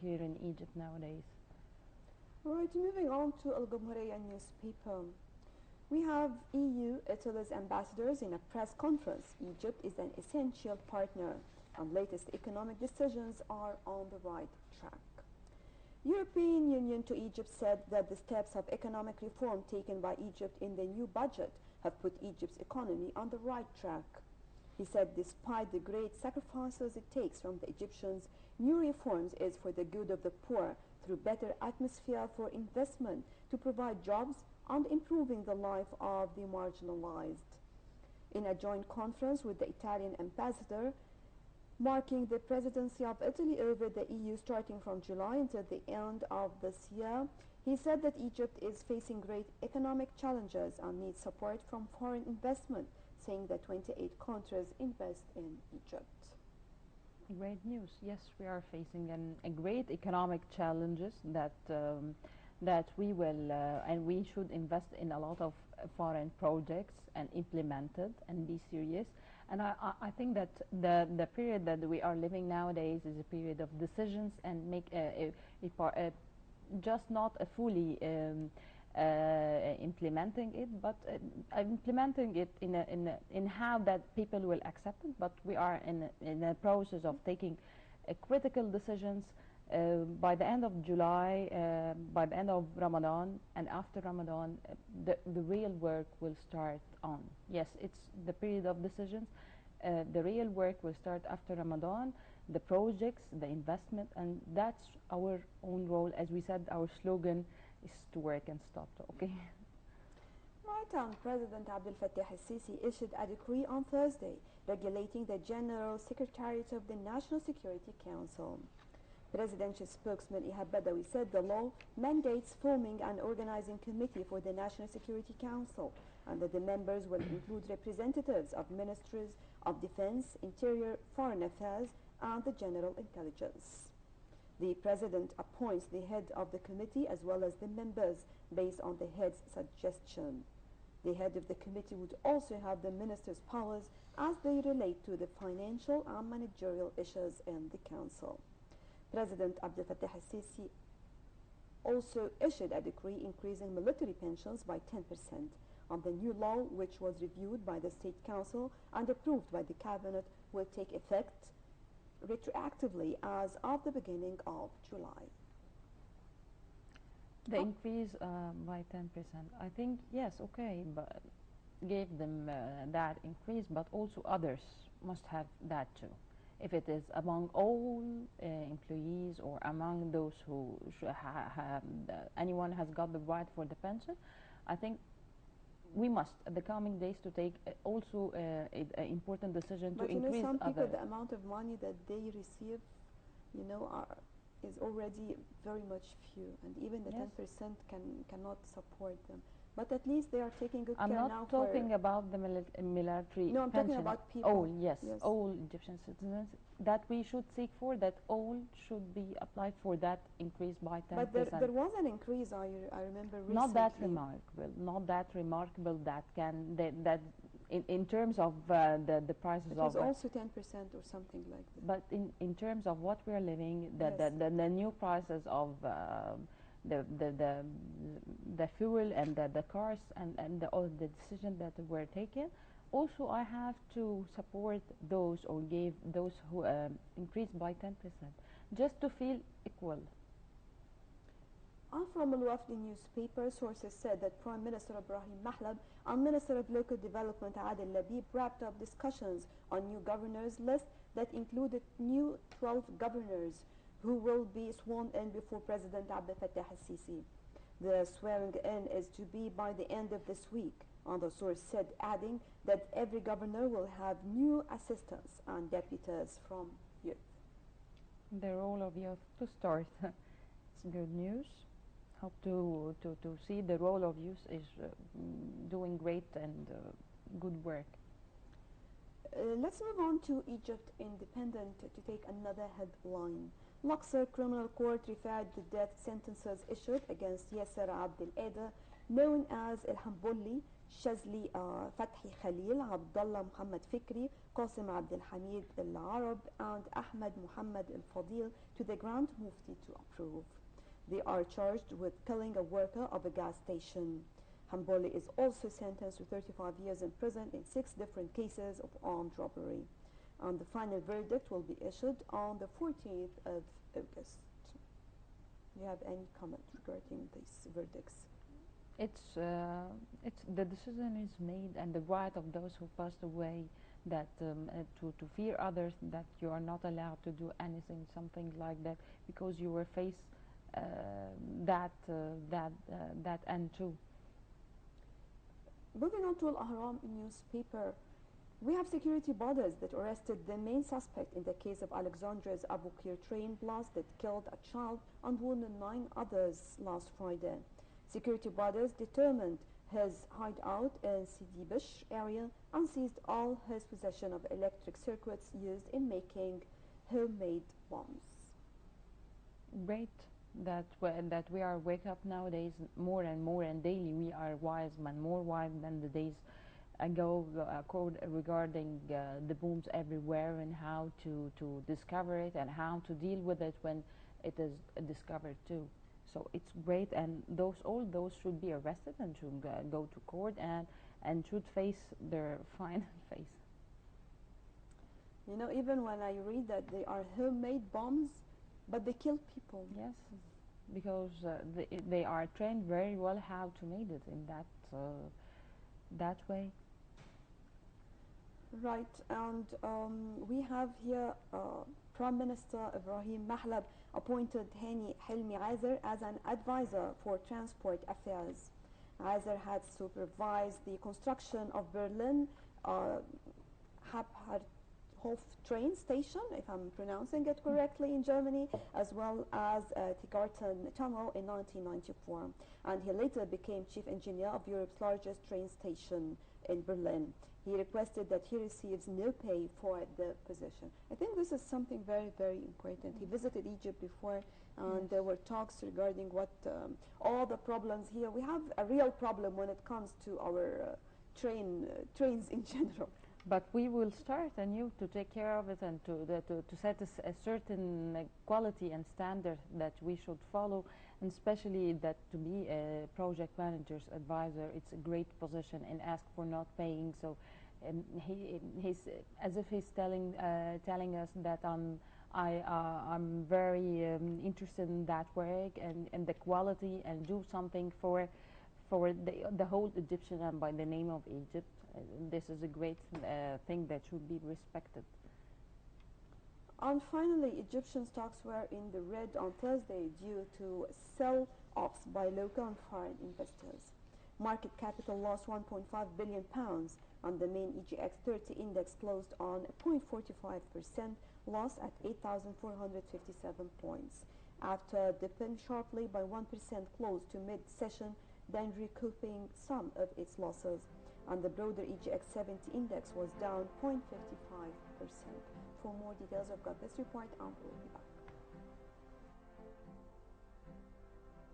here in Egypt nowadays. Right, moving on to Al Gumhuriya newspaper. We have EU Italy's ambassadors in a press conference. Egypt is an essential partner, and latest economic decisions are on the right track. European Union to Egypt said that the steps of economic reform taken by Egypt in the new budget have put Egypt's economy on the right track. He said despite the great sacrifices it takes from the Egyptians, new reforms is for the good of the poor through better atmosphere for investment to provide jobs and improving the life of the marginalized. In a joint conference with the Italian ambassador, marking the presidency of Italy over the EU starting from July until the end of this year, he said that Egypt is facing great economic challenges and needs support from foreign investment, saying that 28 countries invest in Egypt. Great news. Yes, we are facing a great economic challenges that we will and we should invest in a lot of foreign projects and implement it and be serious. And I think that the period that we are living nowadays is a period of decisions and make just not a fully implementing it, but implementing it in how that people will accept it. But we are in a process of taking critical decisions by the end of July, by the end of Ramadan, and after Ramadan, the real work will start on. Yes, it's the period of decisions. The real work will start after Ramadan, the projects, the investment, and that's our own role. As we said, our slogan is to work and stop, okay? Right, and President Abdel Fattah al-Sisi issued a decree on Thursday regulating the General Secretariat of the National Security Council. Presidential spokesman Ihab Badawi said the law mandates forming an organizing committee for the National Security Council and that the members will include representatives of ministries of defense, interior, foreign affairs, and the general intelligence. The president appoints the head of the committee as well as the members based on the head's suggestion. The head of the committee would also have the minister's powers as they relate to the financial and managerial issues in the council. President Abdel Fattah al-Sisi also issued a decree increasing military pensions by 10% on the new law, which was reviewed by the State Council and approved by the cabinet, will take effect retroactively as of the beginning of July. The increase by 10%. I think, yes, okay, but gave them that increase, but also others must have that too. If it is among all employees or among those who anyone has got the right for the pension, I think we must, in the coming days, to take also an important decision but to increase some people, other. the amount of money that they receive, is already very much few, and even the 10% cannot support them. But at least they are taking good care now. I'm not talking about the military No, I'm pension. talking about people. All, yes, all Egyptian citizens, that we should seek for, that all should be applied for that increase by 10%. But there was an increase, I remember recently. Not that remarkable that can, that in terms of the prices of... It was also 10% or something like that. But in terms of what we are living, the new prices of the fuel and the cars and all the decisions that were taken, also I have to support those or give those who increased by 10%, just to feel equal. And from Al-Wafdi newspaper, sources said that Prime Minister Ibrahim Mahlab and Minister of Local Development Adel Labib wrapped up discussions on new governors list that included new 12 governors who will be sworn in before President Abdel Fattah al-Sisi. The swearing in is to be by the end of this week, and the source said, adding that every governor will have new assistants and deputies from youth. The role of youth to start. It's good news. Hope to see the role of youth is doing great and good work. Let's move on to Egypt Independent to take another headline. Luxor Criminal Court referred the death sentences issued against Yasser Abdel Eda, known as El Hamboli, Shazli Fathi Khalil, Abdullah Muhammad Fikri, Qasim Abdel Hamid Al Arab, and Ahmed Muhammad Al Fadil to the Grand Mufti to approve. They are charged with killing a worker of a gas station. Hamboli is also sentenced to 35 years in prison in 6 different cases of armed robbery. And the final verdict will be issued on the 14th of August. Do you have any comment regarding these verdicts? It's the decision is made, and the right of those who passed away, that to fear others, that you are not allowed to do anything, something like that, because you will face that end too. Moving on to Al Ahram newspaper, we have security bodies that arrested the main suspect in the case of Alexandria's Abu Qir train blast that killed a child and wounded 9 others last Friday. Security bodies determined his hideout in Sidi Bish area and seized all his possession of electric circuits used in making homemade bombs. Great that we are wake up nowadays more and more, and daily we are wise, man, more wise than the days ago, regarding the booms everywhere, and how to discover it and how to deal with it when it is discovered too. So it's great, and all those should be arrested and should go to court and should face their final face. You know, even when I read that they are homemade bombs, but they kill people. Yes, because they are trained very well how to make it in that way. Right, and we have here Prime Minister Ibrahim Mahlab appointed Hani Hilmi Azer as an advisor for transport affairs. Azer had supervised the construction of Berlin Hauptbahnhof train station, if I'm pronouncing it correctly, in Germany, as well as Tiergarten Tunnel in 1994. And he later became chief engineer of Europe's largest train station in Berlin. He requested that he receives no pay for the position. I think this is something very, very important. He visited Egypt before, and Yes. there were talks regarding what all the problems here. We have a real problem when it comes to our trains in general. But we will start anew to take care of it, and to set a certain quality and standard that we should follow, and especially that to be a project manager's advisor, it's a great position, and ask for not paying. So he's as if he's telling us that I'm very interested in that work and the quality, and do something for the whole Egyptian, and by the name of Egypt. This is a great thing that should be respected. And finally, Egyptian stocks were in the red on Thursday due to sell-offs by local and foreign investors. Market capital lost £1.5 billion, and the main EGX 30 index closed on a 0.45% loss at 8,457 points, after dipping sharply by 1% close to mid-session, then recouping some of its losses. And the broader EGX 70 index was down 0.55%. For more details, I've got this report and we'll be back.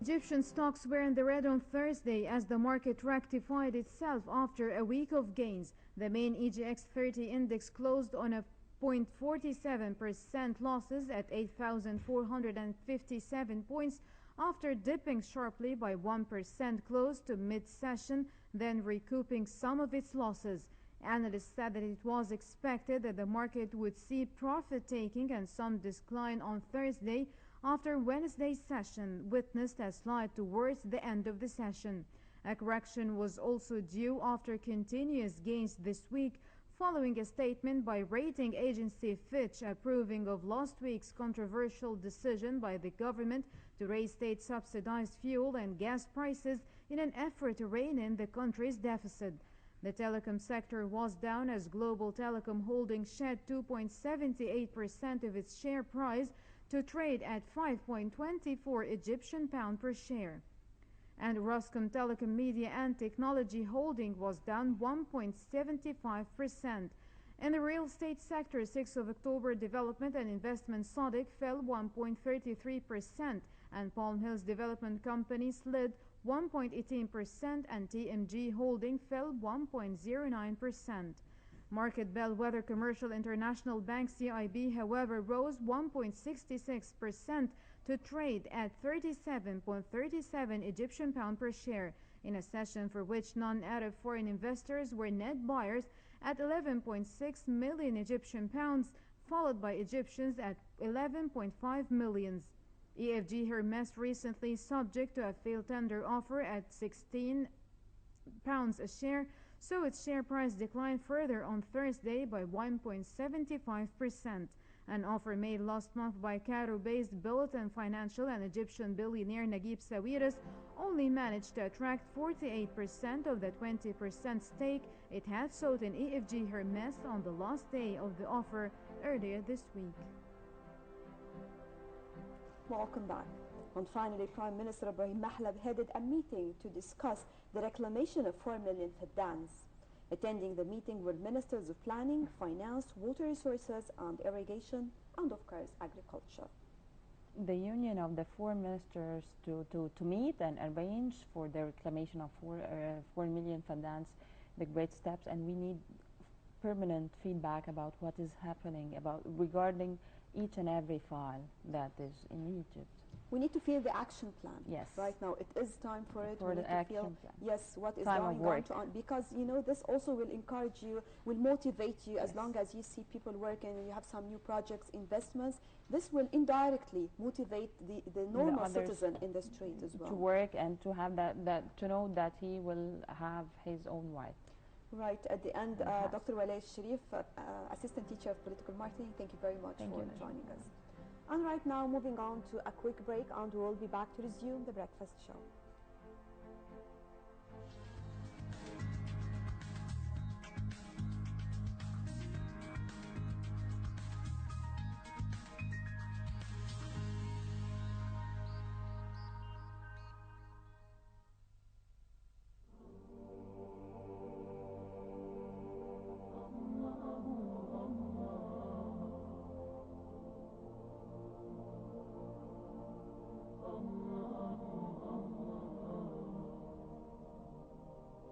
Egyptian stocks were in the red on Thursday as the market rectified itself after a week of gains. The main EGX 30 index closed on a 0.47% losses at 8,457 points, after dipping sharply by 1% close to mid-session, then recouping some of its losses. Analysts said that it was expected that the market would see profit-taking and some decline on Thursday, after Wednesday's session witnessed a slide towards the end of the session. A correction was also due after continuous gains this week, following a statement by rating agency Fitch approving of last week's controversial decision by the government to raise state-subsidized fuel and gas prices in an effort to rein in the country's deficit. The telecom sector was down as Global Telecom Holdings shed 2.78% of its share price to trade at 5.24 Egyptian pound per share. And Roscom Telecom Media and Technology Holding was down 1.75%. In the real estate sector, 6th of October Development and Investment Sodiq fell 1.33%, and Palm Hills Development Company slid 1.18%, and TMG Holding fell 1.09%. Market bellwether Commercial International Bank CIB, however, rose 1.66% to trade at 37.37 Egyptian pound per share, in a session for which non-Arab foreign investors were net buyers at 11.6 million Egyptian pounds, followed by Egyptians at 11.5 million. EFG Hermes recently subject to a failed tender offer at 16 pounds a share, so its share price declined further on Thursday by 1.75%. An offer made last month by Cairo-based Billiton Financial and Egyptian billionaire Naguib Sawiris only managed to attract 48% of the 20% stake it had sought in EFG Hermes on the last day of the offer earlier this week. Welcome back. And finally, Prime Minister Ibrahim Mahlab headed a meeting to discuss the reclamation of 4 million faddans. Attending the meeting were Ministers of Planning, Finance, Water Resources and Irrigation, and of course agriculture. The union of the four ministers to meet and arrange for the reclamation of 4 million faddans, the great steps, and we need permanent feedback about what is happening regarding each and every file that is in Egypt. We need to feel the action plan. Yes. Right now, it is time for it. For we the need to action feel, plan. yes, what is Time going of work. on because you know this also will encourage you, will motivate you. As Yes. long as you see people working and you have some new projects, investments, this will indirectly motivate the normal citizen in the street as well. To work and to have that to know that he will have his own right. Right, at the end, Dr. Walaa Sherif, Assistant Teacher of Political Marketing, thank you very much for joining us. And right now, moving on to a quick break, and we'll be back to resume the breakfast show.